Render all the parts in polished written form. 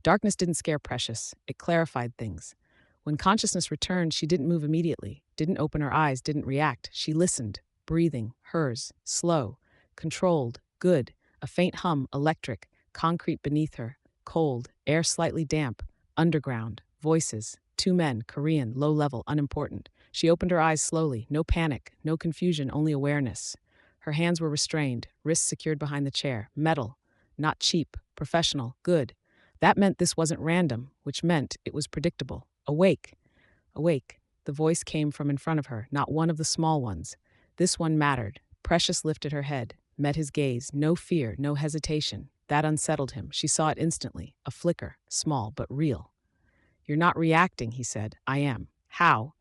Darkness didn't scare Precious, it clarified things. When consciousness returned, she didn't move immediately, didn't open her eyes, didn't react. She listened, breathing, hers, slow, controlled, good, a faint hum, electric, concrete beneath her, cold, air slightly damp, underground, voices, two men, Korean, low level, unimportant. She opened her eyes slowly, no panic, no confusion, only awareness. Her hands were restrained, wrists secured behind the chair, metal, not cheap, professional, good. That meant this wasn't random, which meant it was predictable. Awake. Awake. The voice came from in front of her, not one of the small ones. This one mattered. Precious lifted her head, met his gaze, no fear, no hesitation. That unsettled him. She saw it instantly, a flicker, small but real. You're not reacting, he said. I am. How?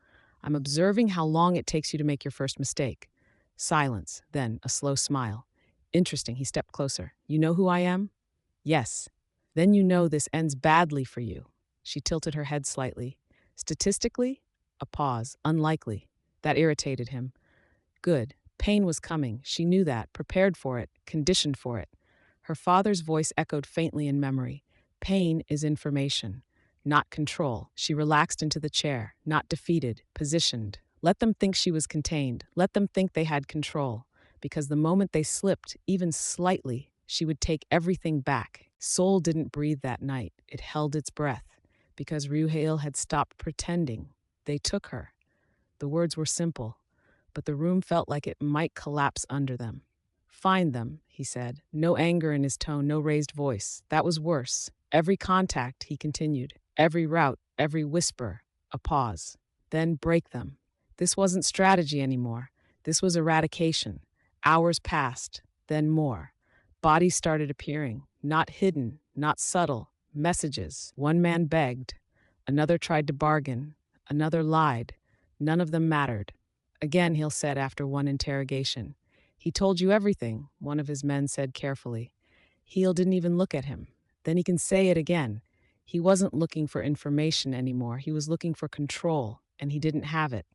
I'm observing how long it takes you to make your first mistake. Silence, then a slow smile. Interesting, he stepped closer. You know who I am? Yes. Then you know this ends badly for you. She tilted her head slightly. Statistically? A pause. Unlikely. That irritated him. Good. Pain was coming. She knew that, prepared for it, conditioned for it. Her father's voice echoed faintly in memory. Pain is information, not control. She relaxed into the chair, not defeated, positioned. Let them think she was contained. Let them think they had control. Because the moment they slipped, even slightly, she would take everything back. Soul didn't breathe that night. It held its breath. Because Ryuhail had stopped pretending. They took her. The words were simple, but the room felt like it might collapse under them. Find them, he said. No anger in his tone, no raised voice. That was worse. Every contact, he continued. Every route, every whisper. A pause. Then break them. This wasn't strategy anymore. This was eradication. Hours passed, then more. Bodies started appearing, not hidden, not subtle. Messages. One man begged. Another tried to bargain. Another lied. None of them mattered. Again, Hill said after one interrogation. He told you everything, one of his men said carefully. Heel didn't even look at him. Then he can say it again. He wasn't looking for information anymore. He was looking for control, and he didn't have it.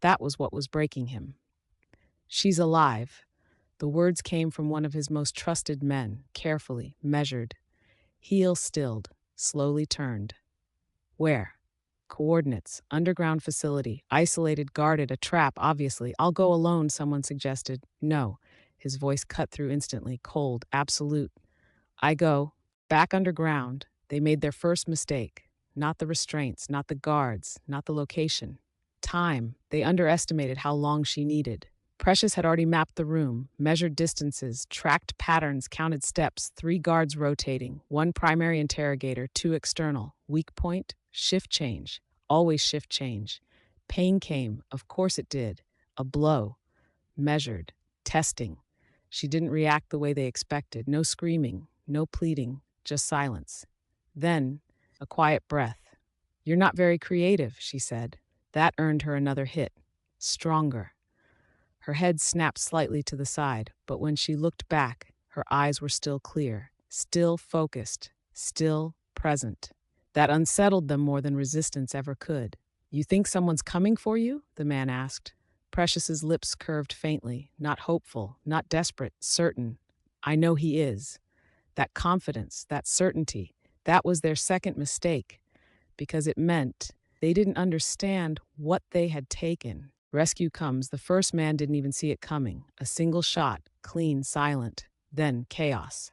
That was what was breaking him. She's alive. The words came from one of his most trusted men, carefully, measured. Heel stilled, slowly turned. Where? Coordinates, underground facility, isolated, guarded, a trap, obviously. I'll go alone, someone suggested. No. His voice cut through instantly, cold, absolute. I go. Back underground. They made their first mistake. Not the restraints, not the guards, not the location. Time. They underestimated how long she needed. Precious had already mapped the room, measured distances, tracked patterns, counted steps, 3 guards rotating, 1 primary interrogator, 2 external. Weak point, shift change. Always shift change. Pain came, of course it did. A blow. Measured. Testing. She didn't react the way they expected. No screaming, no pleading, just silence. Then, a quiet breath. You're not very creative, she said. That earned her another hit. Stronger. Her head snapped slightly to the side, but when she looked back, her eyes were still clear, still focused, still present. That unsettled them more than resistance ever could. You think someone's coming for you? The man asked. Precious's lips curved faintly, not hopeful, not desperate, certain. I know he is. That confidence, that certainty, that was their second mistake, because it meant they didn't understand what they had taken. Rescue comes. The first man didn't even see it coming. A single shot, clean, silent. Then chaos.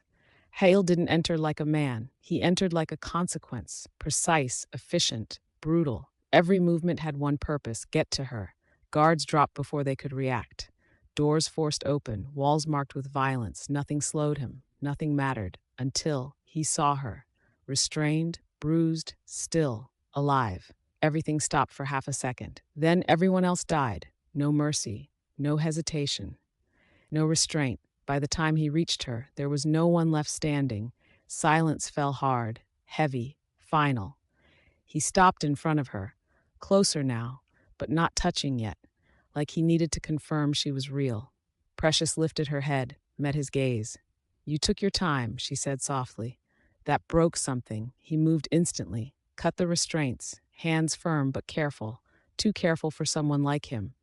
Hale didn't enter like a man. He entered like a consequence. Precise, efficient, brutal. Every movement had one purpose, get to her. Guards dropped before they could react. Doors forced open, walls marked with violence. Nothing slowed him. Nothing mattered. Until he saw her. Restrained, bruised, still, alive. Everything stopped for half a second. Then everyone else died. No mercy, no hesitation, no restraint. By the time he reached her, there was no one left standing. Silence fell hard, heavy, final. He stopped in front of her, closer now, but not touching yet, like he needed to confirm she was real. Precious lifted her head, met his gaze. You took your time, she said softly. That broke something. He moved instantly, cut the restraints, hands firm but careful, too careful for someone like him.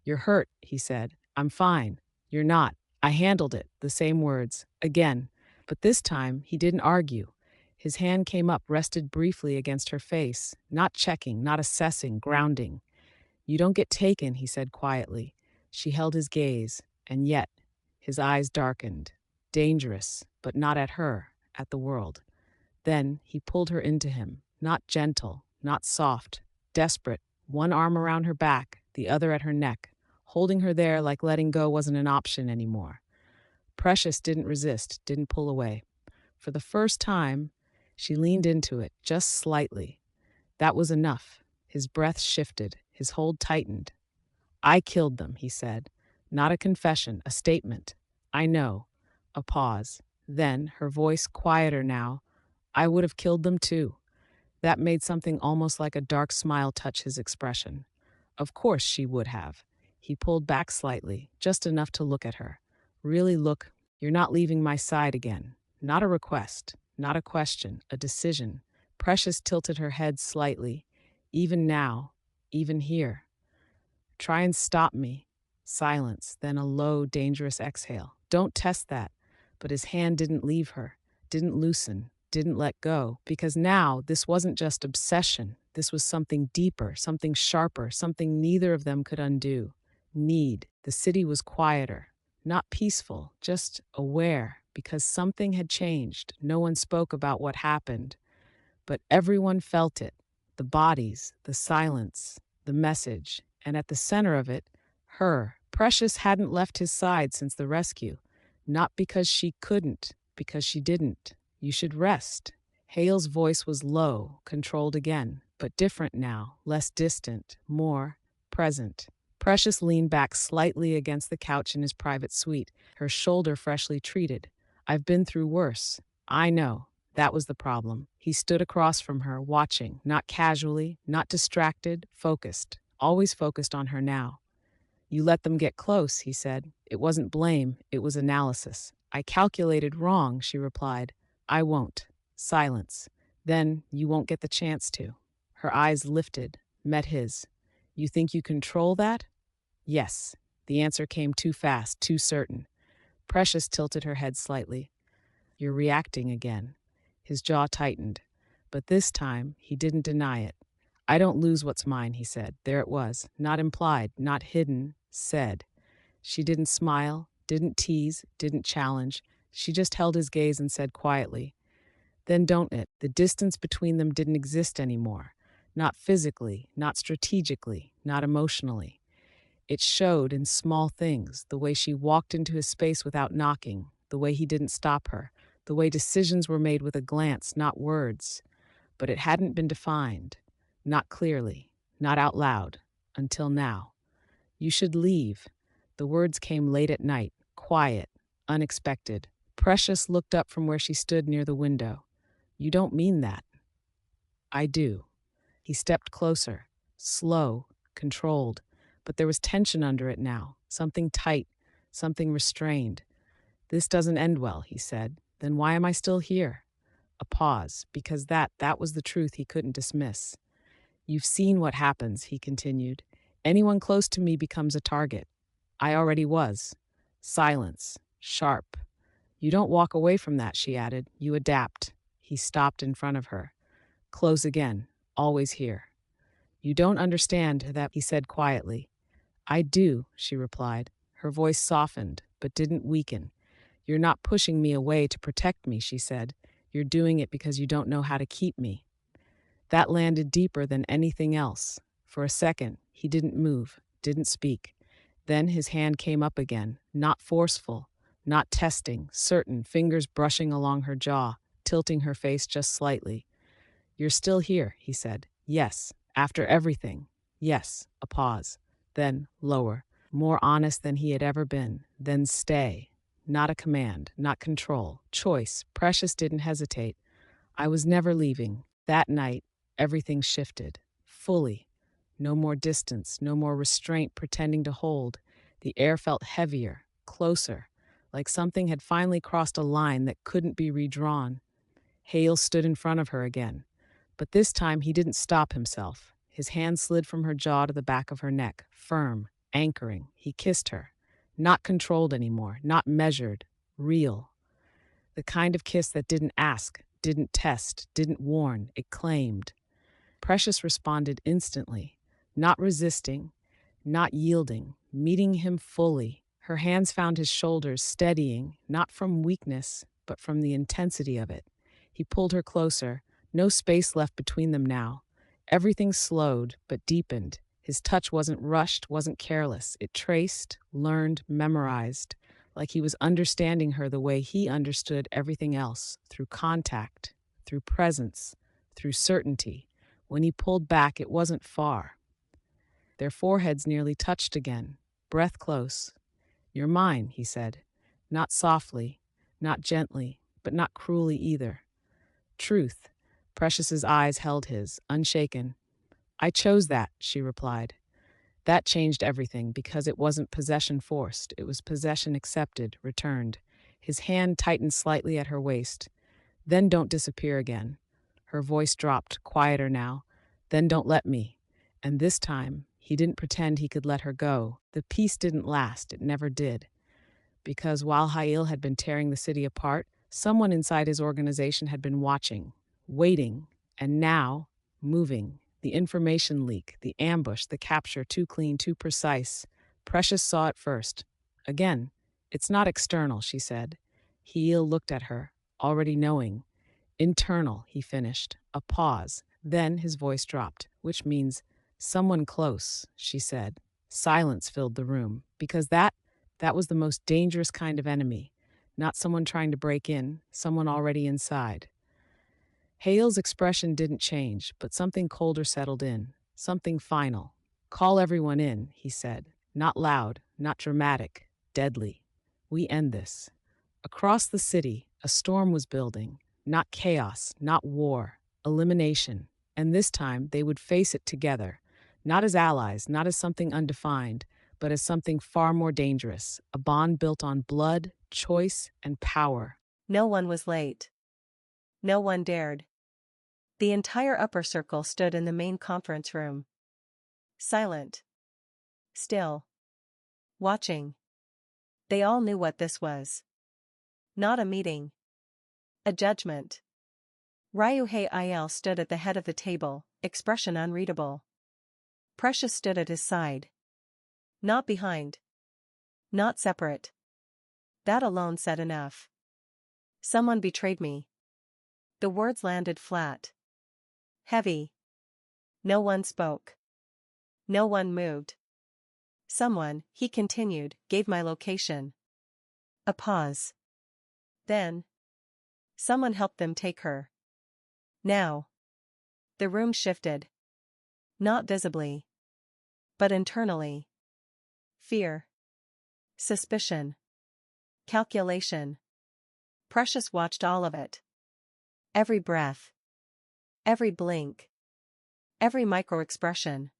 You're hurt, he said. I'm fine. You're not. I handled it, the same words, again. But this time, he didn't argue. His hand came up, rested briefly against her face, not checking, not assessing, grounding. "You don't get taken," he said quietly. She held his gaze, and yet his eyes darkened. Dangerous, but not at her, at the world. Then he pulled her into him, not gentle, not soft, desperate, one arm around her back, the other at her neck, holding her there like letting go wasn't an option anymore. Precious didn't resist, didn't pull away. For the first time, she leaned into it, just slightly. That was enough. His breath shifted, his hold tightened. "I killed them," he said. Not a confession, a statement. "I know." A pause. Then, her voice quieter now, "I would have killed them too." That made something almost like a dark smile touch his expression. Of course she would have. He pulled back slightly, just enough to look at her. Really look. "You're not leaving my side again." Not a request, not a question, a decision. Precious tilted her head slightly. "Even now, even here." "Try and stop me." Silence, then a low, dangerous exhale. "Don't test that." But his hand didn't leave her, didn't loosen, didn't let go, because now this wasn't just obsession. This was something deeper, something sharper, something neither of them could undo. Need. The city was quieter, not peaceful, just aware, because something had changed. No one spoke about what happened, but everyone felt it. The bodies, the silence, the message, and at the center of it, her. Precious hadn't left his side since the rescue. Not because she couldn't, because she didn't. "You should rest." Hale's voice was low, controlled again, but different now, less distant, more present. Precious leaned back slightly against the couch in his private suite, her shoulder freshly treated. "I've been through worse." "I know." That was the problem. He stood across from her, watching, not casually, not distracted, focused, always focused on her now. "You let them get close," he said. "It wasn't blame, it was analysis." "I calculated wrong," she replied. "I won't." Silence. "Then you won't get the chance to." Her eyes lifted, met his. "You think you control that?" "Yes." The answer came too fast, too certain. Precious tilted her head slightly. "You're reacting again." His jaw tightened. But this time, he didn't deny it. "I don't lose what's mine," he said. There it was. Not implied, not hidden, said. She didn't smile, didn't tease, didn't challenge. She just held his gaze and said quietly, "Then don't it." The distance between them didn't exist anymore. Not physically, not strategically, not emotionally. It showed in small things, the way she walked into his space without knocking, the way he didn't stop her, the way decisions were made with a glance, not words. But it hadn't been defined, not clearly, not out loud, until now. "You should leave." The words came late at night, quiet, unexpected. Precious looked up from where she stood near the window. "You don't mean that." "I do." He stepped closer, slow, controlled, but there was tension under it now, something tight, something restrained. "This doesn't end well," he said. "Then why am I still here?" A pause, because that was the truth he couldn't dismiss. "You've seen what happens," he continued. "Anyone close to me becomes a target. I already was." Silence, sharp. "You don't walk away from that," she added. "You adapt." He stopped in front of her. "Close again, always here." "You don't understand that," he said quietly. "I do," she replied. Her voice softened, but didn't weaken. "You're not pushing me away to protect me," she said. "You're doing it because you don't know how to keep me." That landed deeper than anything else. For a second, he didn't move, didn't speak. Then his hand came up again, not forceful, not testing, certain, fingers brushing along her jaw, tilting her face just slightly. "You're still here," he said. "Yes, after everything." "Yes." A pause. Then, lower, more honest than he had ever been. "Then stay." Not a command, not control. Choice. Precious didn't hesitate. "I was never leaving." That night, everything shifted. Fully. No more distance, no more restraint pretending to hold. The air felt heavier, closer, like something had finally crossed a line that couldn't be redrawn. Hale stood in front of her again. But this time he didn't stop himself. His hand slid from her jaw to the back of her neck, firm, anchoring. He kissed her. Not controlled anymore, not measured, real. The kind of kiss that didn't ask, didn't test, didn't warn, it claimed. Precious responded instantly, not resisting, not yielding, meeting him fully. Her hands found his shoulders, steadying, not from weakness, but from the intensity of it. He pulled her closer, no space left between them now. Everything slowed, but deepened. His touch wasn't rushed, wasn't careless. It traced, learned, memorized, like he was understanding her the way he understood everything else, through contact, through presence, through certainty. When he pulled back, it wasn't far. Their foreheads nearly touched again, breath close. "You're mine," he said. Not softly, not gently, but not cruelly either. Truth. Precious's eyes held his, unshaken. "I chose that," she replied. That changed everything because it wasn't possession forced. It was possession accepted, returned. His hand tightened slightly at her waist. "Then don't disappear again." Her voice dropped, quieter now. "Then don't let me." And this time, he didn't pretend he could let her go. The peace didn't last. It never did. Because while Hail had been tearing the city apart, someone inside his organization had been watching, waiting, and now moving. The information leak, the ambush, the capture, too clean, too precise. Precious saw it first. Again, "It's not external," she said. Heel looked at her, already knowing. "Internal," he finished. A pause. Then his voice dropped, which means, "Someone close," she said. Silence filled the room, because that was the most dangerous kind of enemy. Not someone trying to break in, someone already inside. Hale's expression didn't change, but something colder settled in, something final. "Call everyone in," he said. Not loud, not dramatic, deadly. "We end this." Across the city, a storm was building. Not chaos, not war, elimination. And this time, they would face it together. Not as allies, not as something undefined, but as something far more dangerous. A bond built on blood, choice, and power. No one was late. No one dared. The entire upper circle stood in the main conference room. Silent. Still. Watching. They all knew what this was. Not a meeting. A judgment. Ryuhei Il stood at the head of the table, expression unreadable. Precious stood at his side. Not behind. Not separate. That alone said enough. "Someone betrayed me." The words landed flat. Heavy. No one spoke. No one moved. "Someone," he continued, "gave my location." A pause. Then. "Someone helped them take her." Now. The room shifted. Not visibly. But internally. Fear. Suspicion. Calculation. Precious watched all of it. Every breath. Every blink. Every micro-expression.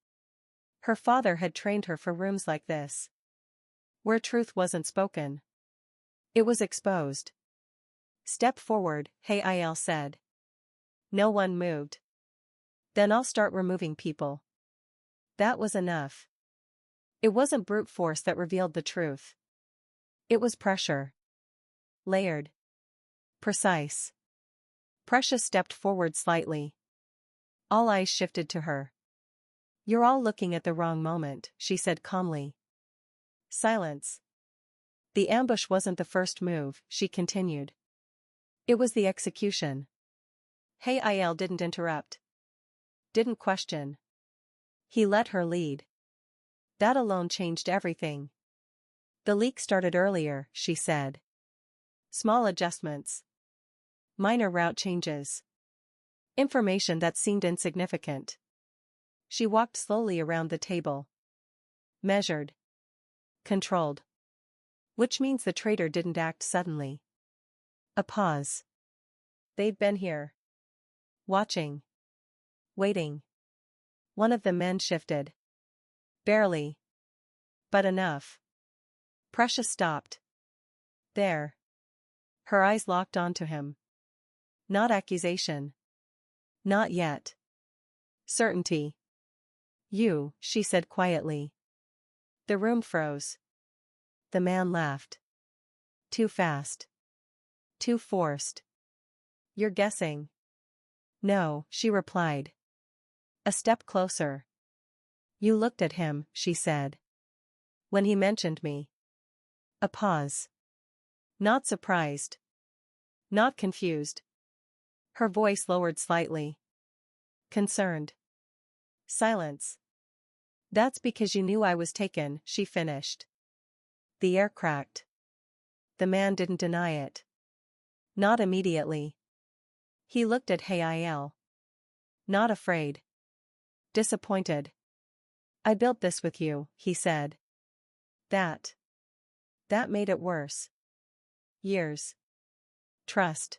Her father had trained her for rooms like this. Where truth wasn't spoken. It was exposed. "Step forward," Il said. No one moved. "Then I'll start removing people." That was enough. It wasn't brute force that revealed the truth. It was pressure. Layered. Precise. Precious stepped forward slightly. All eyes shifted to her. "You're all looking at the wrong moment," she said calmly. Silence. "The ambush wasn't the first move," she continued. "It was the execution." Il didn't interrupt. Didn't question. He let her lead. That alone changed everything. "The leak started earlier," she said. Small adjustments. Minor route changes. Information that seemed insignificant. She walked slowly around the table. Measured. Controlled. Which means the traitor didn't act suddenly. A pause. They'd been here. Watching. Waiting. One of the men shifted. Barely. But enough. Precious stopped. There. Her eyes locked onto him. Not accusation. Not yet. Certainty. "You," she said quietly. The room froze. The man laughed. Too fast. Too forced. You're guessing. No, she replied. A step closer. You looked at him, she said. When he mentioned me. A pause. Not surprised. Not confused. Her voice lowered slightly. Concerned. Silence. That's because you knew I was taken, she finished. The air cracked. The man didn't deny it. Not immediately. He looked at Hail. Not afraid. Disappointed. I built this with you, he said. That. That made it worse. Years. Trust.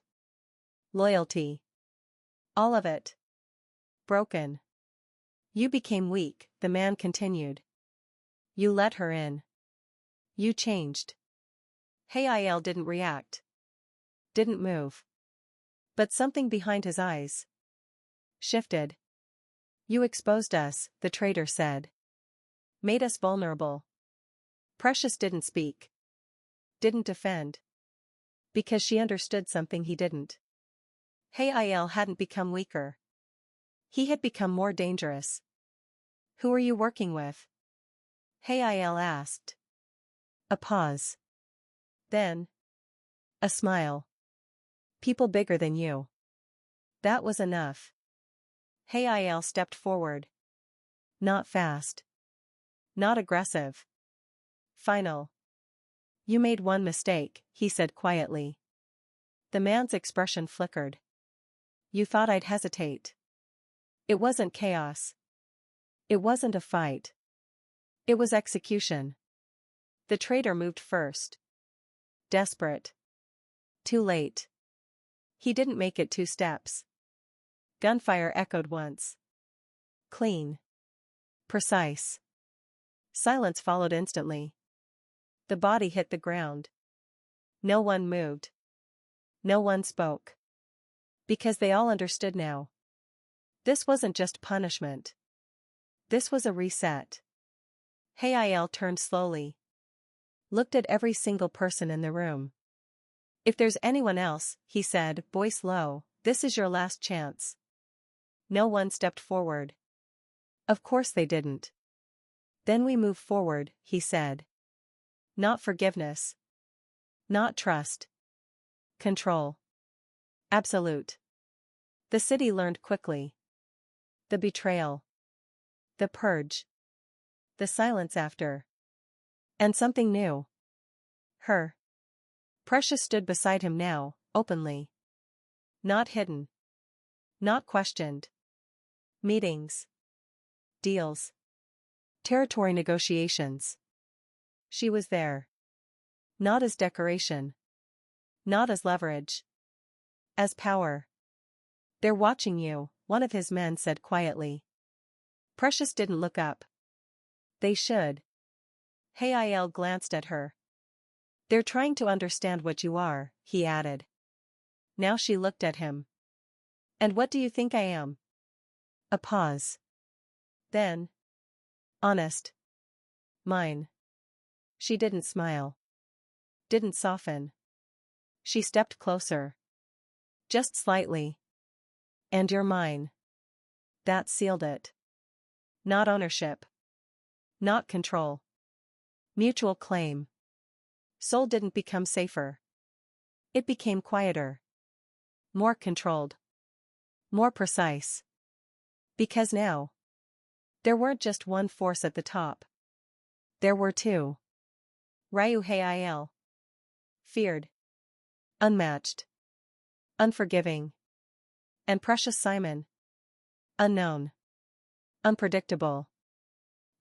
Loyalty. All of it. Broken. You became weak, the man continued. You let her in. You changed. Hail didn't react. Didn't move. But something behind his eyes shifted. You exposed us, the traitor said. Made us vulnerable. Precious didn't speak. Didn't defend. Because she understood something he didn't. Hail hadn't become weaker. He had become more dangerous. Who are you working with? Hail asked. A pause. Then. A smile. People bigger than you. That was enough. Hail stepped forward. Not fast. Not aggressive. Final. You made one mistake, he said quietly. The man's expression flickered. You thought I'd hesitate. It wasn't chaos. It wasn't a fight. It was execution. The traitor moved first. Desperate. Too late. He didn't make it 2 steps. Gunfire echoed once. Clean. Precise. Silence followed instantly. The body hit the ground. No one moved. No one spoke. Because they all understood now. This wasn't just punishment. This was a reset. Hail turned slowly. Looked at every single person in the room. If there's anyone else, he said, voice low, this is your last chance. No one stepped forward. Of course they didn't. Then we move forward, he said. Not forgiveness. Not trust. Control. Absolute. The city learned quickly. The betrayal. The purge. The silence after. And something new. Her. Precious stood beside him now, openly. Not hidden. Not questioned. Meetings. Deals. Territory negotiations. She was there. Not as decoration. Not as leverage. As power. They're watching you, one of his men said quietly. Precious didn't look up. They should. Hail glanced at her. They're trying to understand what you are, he added. Now she looked at him. And what do you think I am? A pause. Then. Honest. Mine. She didn't smile. Didn't soften. She stepped closer. Just slightly. And you're mine. That sealed it. Not ownership. Not control. Mutual claim. Soul didn't become safer. It became quieter. More controlled. More precise. Because now. There weren't just one force at the top. There were 2. Ryu Hail. Feared. Unmatched. Unforgiving. And Precious Simon. Unknown. Unpredictable.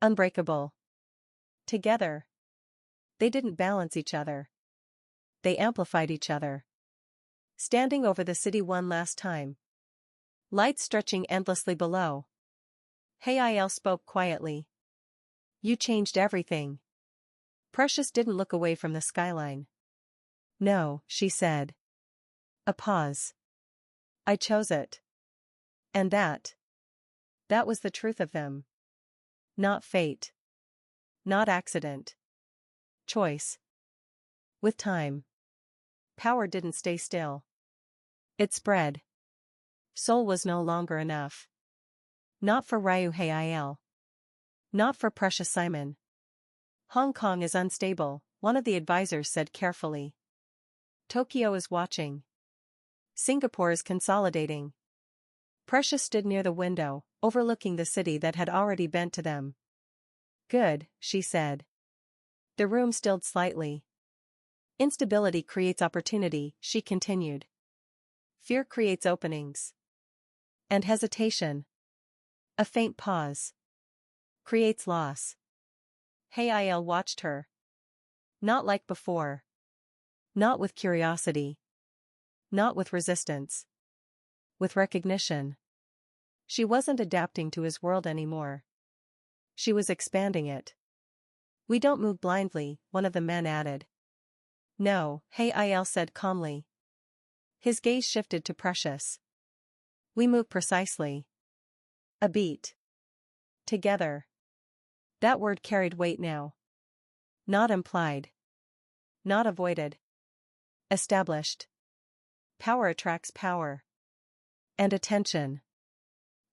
Unbreakable. Together. They didn't balance each other. They amplified each other. Standing over the city one last time. Lights stretching endlessly below. Hail spoke quietly. You changed everything. Precious didn't look away from the skyline. No, she said. A pause. I chose it. And that. That was the truth of them. Not fate. Not accident. Choice. With time. Power didn't stay still. It spread. Seoul was no longer enough. Not for Ryu Hail. Not for Precious Simon. Hong Kong is unstable, one of the advisors said carefully. Tokyo is watching. Singapore is consolidating. Precious stood near the window, overlooking the city that had already bent to them. Good, she said. The room stilled slightly. Instability creates opportunity, she continued. Fear creates openings. And hesitation. A faint pause. Creates loss. Hail watched her. Not like before. Not with curiosity. Not with resistance. With recognition. She wasn't adapting to his world anymore. She was expanding it. We don't move blindly, one of the men added. No, Hail said calmly. His gaze shifted to Precious. We move precisely. A beat. Together. That word carried weight now. Not implied. Not avoided. Established. Power attracts power. And attention.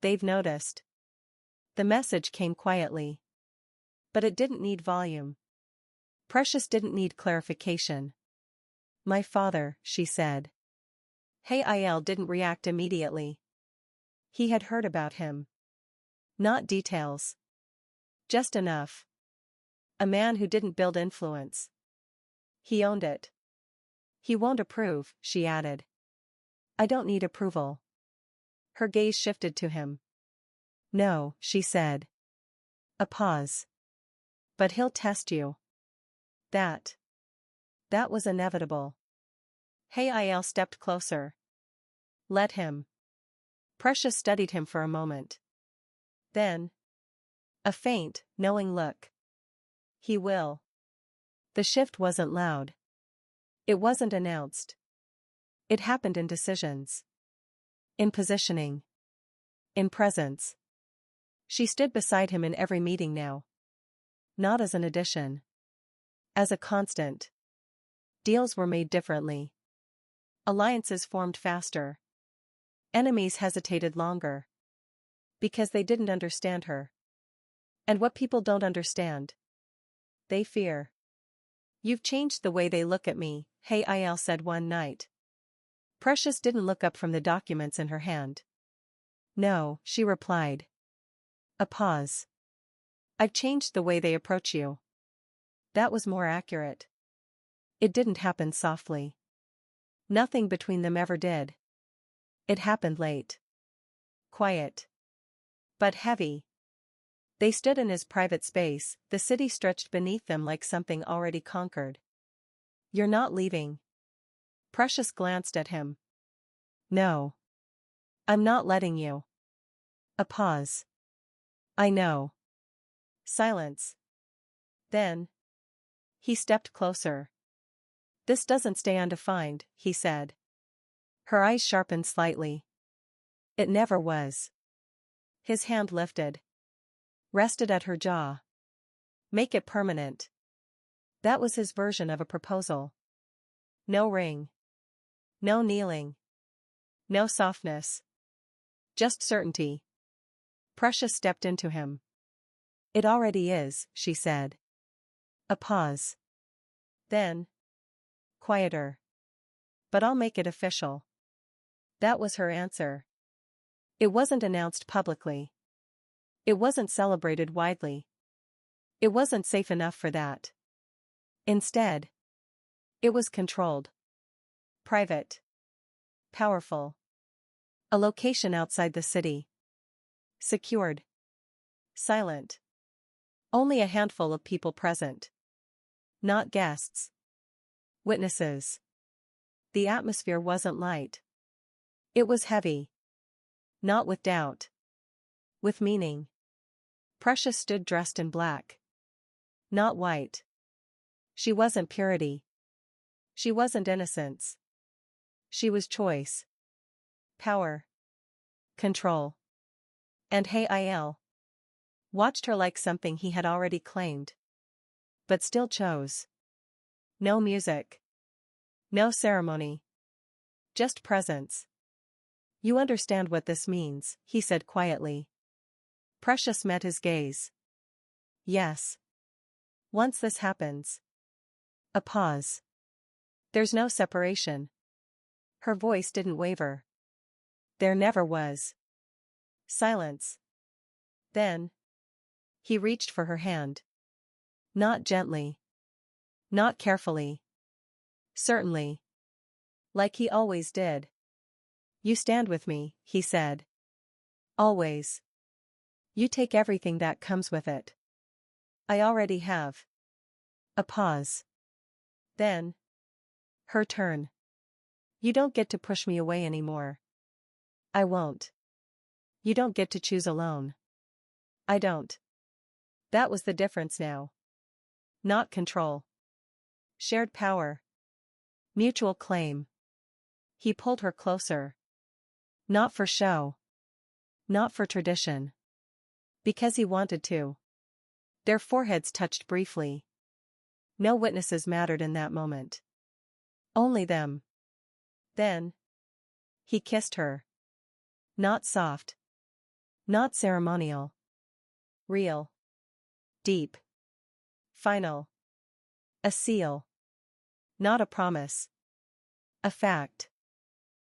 They've noticed. The message came quietly. But it didn't need volume. Precious didn't need clarification. My father, she said. Hail didn't react immediately. He had heard about him. Not details. Just enough. A man who didn't build influence. He owned it. He won't approve, she added. I don't need approval. Her gaze shifted to him. No, she said. A pause. But he'll test you. That was inevitable. Hail stepped closer. Let him. Precious studied him for a moment. Then. A faint, knowing look. He will. The shift wasn't loud. It wasn't announced. It happened in decisions. In positioning. In presence. She stood beside him in every meeting now. Not as an addition. As a constant. Deals were made differently. Alliances formed faster. Enemies hesitated longer. Because they didn't understand her. And what people don't understand. They fear. You've changed the way they look at me, Hail said one night. Precious didn't look up from the documents in her hand. No, she replied. A pause. I've changed the way they approach you. That was more accurate. It didn't happen softly. Nothing between them ever did. It happened late. Quiet. But heavy. They stood in his private space, the city stretched beneath them like something already conquered. You're not leaving. Precious glanced at him. No. I'm not letting you. A pause. I know. Silence. Then. He stepped closer. This doesn't stay undefined, he said. Her eyes sharpened slightly. It never was. His hand lifted. Rested at her jaw. Make it permanent. That was his version of a proposal. No ring. No kneeling. No softness. Just certainty. Precious stepped into him. It already is, she said. A pause. Then. Quieter. But I'll make it official. That was her answer. It wasn't announced publicly. It wasn't celebrated widely. It wasn't safe enough for that. Instead. It was controlled. Private. Powerful. A location outside the city. Secured. Silent. Only a handful of people present. Not guests. Witnesses. The atmosphere wasn't light. It was heavy. Not with doubt. With meaning. Precious stood dressed in black. Not white. She wasn't purity. She wasn't innocence. She was choice. Power. Control. And Hail watched her like something he had already claimed. But still chose. No music. No ceremony. Just presence. You understand what this means, he said quietly. Precious met his gaze. Yes. Once this happens. A pause. There's no separation. Her voice didn't waver. There never was. Silence. Then. He reached for her hand. Not gently. Not carefully. Certainly. Like he always did. You stand with me, he said. Always. You take everything that comes with it. I already have. A pause. Then. Her turn. You don't get to push me away anymore. I won't. You don't get to choose alone. I don't. That was the difference now. Not control. Shared power. Mutual claim. He pulled her closer. Not for show. Not for tradition. Because he wanted to. Their foreheads touched briefly. No witnesses mattered in that moment. Only them. Then. He kissed her. Not soft. Not ceremonial. Real. Deep. Final. A seal. Not a promise. A fact.